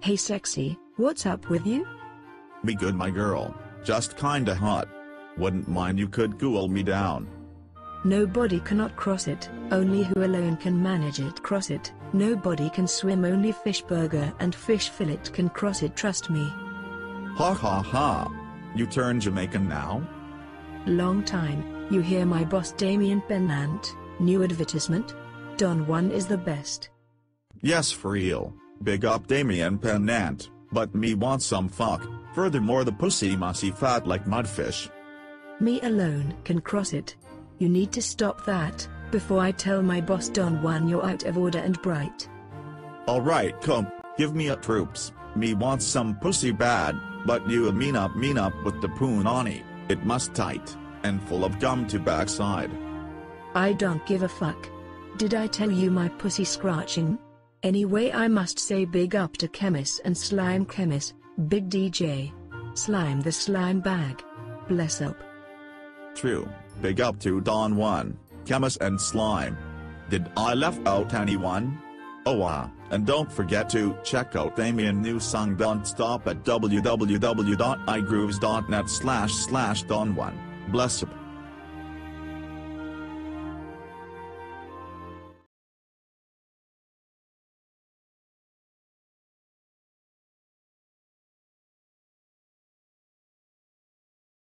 Hey sexy, what's up with you? Me good my girl, just kinda hot. Wouldn't mind you could cool me down. Nobody cannot cross it, only who alone can manage it cross it. Nobody can swim, only fish burger and fish fillet can cross it, trust me. Ha ha ha. You turn Jamaican now? Long time, you hear my boss Damion Pennant, new advertisement? Don Juan is the best. Yes for real, big up Damion Pennant, but me want some fuck, furthermore the pussy mussy fat like mudfish. Me alone can cross it. You need to stop that, before I tell my boss Don Juan you're out of order and bright. Alright come, give me a troops, me want some pussy bad, but you mean up with the poonani, it must tight, and full of gum to backside. I don't give a fuck. Did I tell you my pussy scratching? Anyway I must say big up to Chemis and Slime Chemis, big DJ. Slime the slime bag. Bless up. True, big up to Don Juan, Chemis and Slime. Did I left out anyone? Oh and don't forget to check out Damion new song Don't Stop at www.igrooves.net/Don Juan. Bless up.